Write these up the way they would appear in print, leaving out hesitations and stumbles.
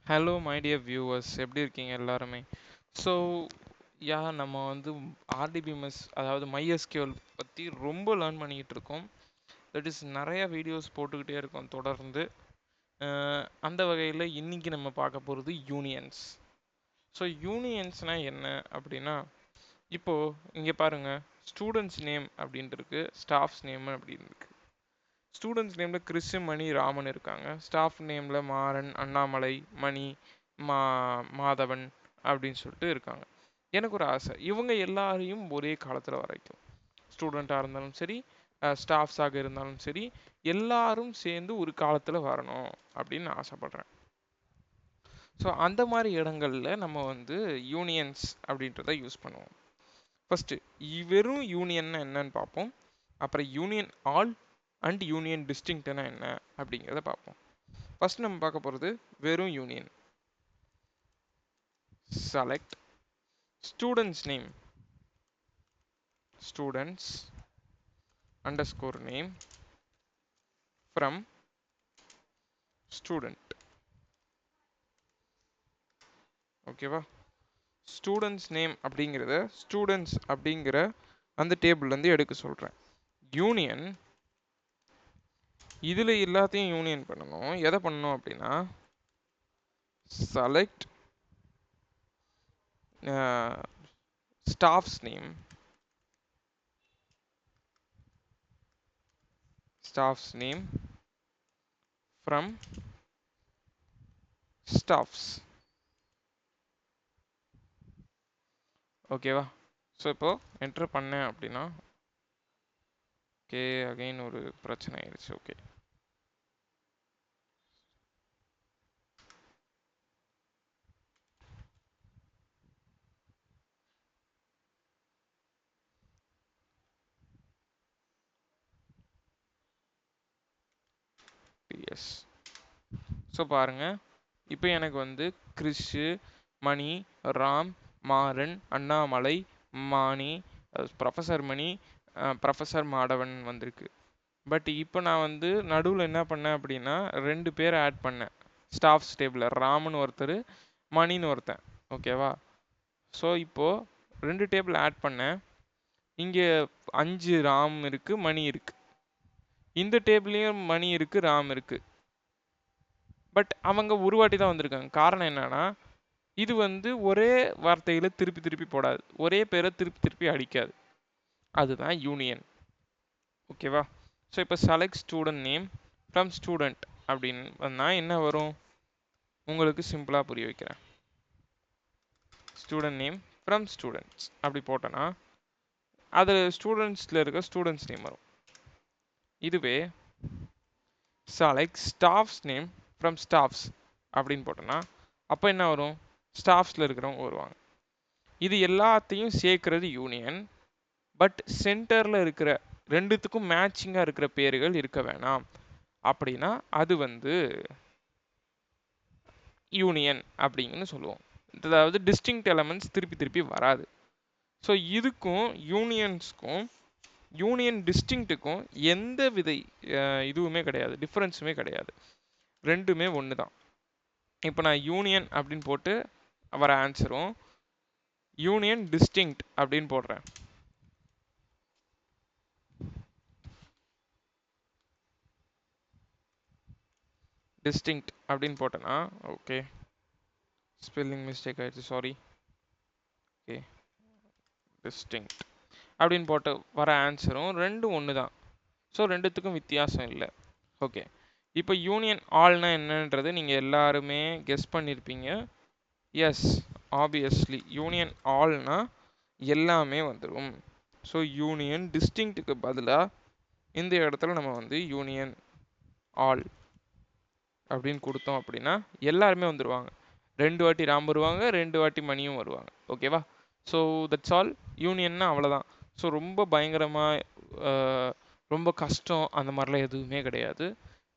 Hello my dear viewers, எப்படி இருக்கீங்க எல்லாருமே? ஸோ நம்ம வந்து ஆர்டிபிஎம்எஸ் அதாவது MySQL பற்றி ரொம்ப லேர்ன் பண்ணிக்கிட்டு இருக்கோம். தட் இஸ் நிறைய வீடியோஸ் போட்டுக்கிட்டே இருக்கோம் தொடர்ந்து. அந்த வகையில் இன்னைக்கு நம்ம பார்க்க போகிறது யூனியன்ஸ். ஸோ யூனியன்ஸ்னால் என்ன அப்படின்னா, இப்போது இங்கே பாருங்கள், ஸ்டூடெண்ட்ஸ் நேம் அப்படின்ட்டு இருக்கு, ஸ்டாஃப்ஸ் நேம் அப்படின்னு இருக்கு. ஸ்டூடெண்ட்ஸ் நேமில் கிறிஸ், மணி, ராமன் இருக்காங்க. ஸ்டாஃப் நேமில் மாறன், அண்ணாமலை, மணி, மாதவன் அப்படின்னு சொல்லிட்டு இருக்காங்க. எனக்கு ஒரு ஆசை, இவங்க எல்லாரையும் ஒரே காலத்தில் வரைக்கும், ஸ்டூடெண்ட்டாக இருந்தாலும் சரி, ஸ்டாஃப்ஸாக இருந்தாலும் சரி, எல்லாரும் சேர்ந்து ஒரு காலத்தில் வரணும் அப்படின்னு நான் ஆசைப்பட்றேன். ஸோ அந்த மாதிரி இடங்களில் நம்ம வந்து யூனியன்ஸ் அப்படின்றத யூஸ் பண்ணுவோம். ஃபஸ்ட்டு வெறும் யூனியன்னா என்னன்னு பார்ப்போம். அப்புறம் யூனியன் ஆல் அண்ட் யூனியன் டிஸ்டிங்க்ட்னா என்ன அப்படிங்கிறத பார்ப்போம். ஃபர்ஸ்ட் நம்ம பார்க்க போகிறது வெறும் union. Select students name, students underscore name from student. ஓகேவா? ஸ்டூடெண்ட்ஸ் நேம் அப்படிங்கிறத ஸ்டூடெண்ட்ஸ் அப்படிங்கிற அந்த டேபிள்லேருந்து எடுக்க சொல்கிறேன். யூனியன் இதில் எல்லாத்தையும் யூனியன் பண்ணணும். எதை பண்ணணும் அப்படின்னா, select staff's name from staffs. ஓகேவா? ஸோ இப்போ என்டர் பண்ணேன் அப்படின்னா, ஓகே அகைன் ஒரு பிரச்சனை ஆயிடுச்சு. Okay, S. ஸோ பாருங்க, இப்போ எனக்கு வந்து கிறிஷு, மணி, ராம், மாறன், அண்ணாமலை, மாணி, ப்ரொஃபஸர் மணி, ப்ரொஃபஸர் மாடவன் வந்திருக்கு. பட் இப்போ நான் வந்து நடுவில் என்ன பண்ணேன் அப்படின்னா, 2 பேரை ஆட் பண்ணேன் ஸ்டாஃப்ஸ் டேபிளில். ராமன் ஒருத்தர், மணின்னு ஒருத்தன். ஓகேவா? ஸோ இப்போது 2 டேபிள் ஆட் பண்ணேன். இங்கே 5 ராம் இருக்குது, மணி இருக்குது. இந்த டேபிள்லேயும் மணி இருக்குது, ராம் இருக்குது. பட் அவங்க ஒரு வாட்டி தான் வந்திருக்காங்க. காரணம் என்னன்னா, இது வந்து ஒரே வார்த்தையில் திருப்பி திருப்பி போடாது, ஒரே பேரை திருப்பி திருப்பி அடிக்காது. அதுதான் யூனியன். ஓகேவா? ஸோ இப்போ select student name from student அப்படின்னு வந்தால் என்ன வரும் உங்களுக்கு சிம்பிளாக புரிய வைக்கிறேன். ஸ்டூடெண்ட் நேம் ஃப்ரம் ஸ்டூடெண்ட்ஸ் அப்படி போட்டோன்னா அது ஸ்டூடெண்ட்ஸில் இருக்க ஸ்டூடெண்ட்ஸ் நேம் வரும். இதுவே select staffs name from staffs அப்படின்னு போட்டோன்னா அப்போ என்ன வரும், ஸ்டாஃப்ஸில் இருக்கிறவங்க வருவாங்க. இது எல்லாத்தையும் சேர்க்கறது யூனியன். பட் சென்டரில் இருக்கிற ரெண்டுத்துக்கும் மேட்சிங்காக இருக்கிற பேர்கள் இருக்க வேணாம். அப்படின்னா அது வந்து யூனியன் அப்படிங்கன்னு சொல்லுவோம். அதாவது டிஸ்டிங்க்ட் எலமெண்ட்ஸ் திருப்பி திருப்பி வராது. ஸோ இதுக்கும் யூனியன்ஸ்க்கும் யூனியன் டிஸ்டிங்க்ட்டுக்கும் எந்த வித இதுவுமே கிடையாது, டிஃப்ரென்ஸுமே கிடையாது. ரெண்டுமே ஒன்று தான். இப்போ நான் யூனியன் அப்படின்னு போட்டு வர ஆன்சரும் யூனியன் டிஸ்டிங்க்ட் அப்படின்னு போடுறேன். டிஸ்டிங்க்ட் அப்படின்னு போட்டேன்னா, ஓகே ஸ்பெல்லிங் மிஸ்டேக் ஆயிடுச்சு, சாரி. ஓகே, டிஸ்டிங்க்ட் அப்படின்னு போட்டு வர ஆன்சரும் ரெண்டும் ஒன்று தான். ஸோ ரெண்டுத்துக்கும் வித்தியாசம் இல்லை. ஓகே, இப்போ யூனியன் ஆல்னா என்னன்றது நீங்கள் எல்லாருமே கெஸ் பண்ணியிருப்பீங்க. எஸ், ஆப்வியஸ்லி யூனியன் ஆல்னா எல்லாமே வந்துடும். ஸோ யூனியன் டிஸ்டிங்க்ட்டுக்கு பதிலாக இந்த இடத்துல நம்ம வந்து யூனியன் ஆல் அப்படின்னு கொடுத்தோம் அப்படின்னா எல்லாருமே வந்துடுவாங்க. 2 வாட்டி ராம் வருவாங்க, 2 வாட்டி மணியும் வருவாங்க. ஓகேவா? So that's all. யூனியன்னா அவ்வளோதான். ஸோ ரொம்ப பயங்கரமாக ரொம்ப கஷ்டம் அந்த மாதிரிலாம் எதுவுமே கிடையாது.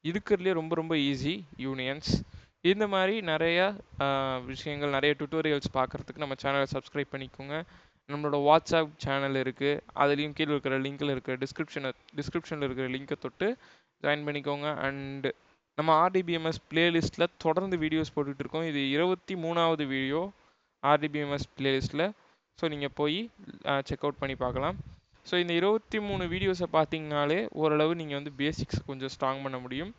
இருக்கிறதுலே ரொம்ப ரொம்ப ஈஸி யூனியன்ஸ். இந்த மாதிரி நிறையா விஷயங்கள், நிறைய டுட்டோரியல்ஸ் பார்க்குறதுக்கு நம்ம சேனலை சப்ஸ்கிரைப் பண்ணிக்கோங்க. நம்மளோட வாட்ஸ்அப் சேனல் இருக்குது, அதுலேயும் கீழே இருக்கிற லிங்க்கில் இருக்கிற டிஸ்கிரிப்ஷனில் இருக்கிற லிங்க்கை தொட்டு ஜாயின் பண்ணிக்கோங்க. அண்ட் நம்ம ஆர்டிபிஎம்எஸ் பிளேலிஸ்ட்டில் தொடர்ந்து வீடியோஸ் போட்டுட்ருக்கோம். இது 23வது வீடியோ ஆர்டிபிஎம்எஸ் பிளேலிஸ்ட்டில். ஸோ நீங்கள் போய் செக் அவுட் பண்ணி பார்க்கலாம். ஸோ இந்த 23 வீடியோஸை பார்த்தீங்கனாலே ஓரளவு நீங்கள் வந்து பேசிக்ஸ் கொஞ்சம் ஸ்ட்ராங் பண்ண முடியும்.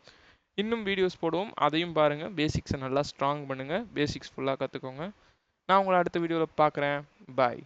இன்னும் வீடியோஸ் போடுவோம், அதையும் பாருங்கள். பேசிக்ஸை நல்லா ஸ்ட்ராங் பண்ணுங்கள், பேசிக்ஸ் ஃபுல்லாக கற்றுக்கோங்க. நான் உங்களை அடுத்த வீடியோவில் பார்க்குறேன். பாய்.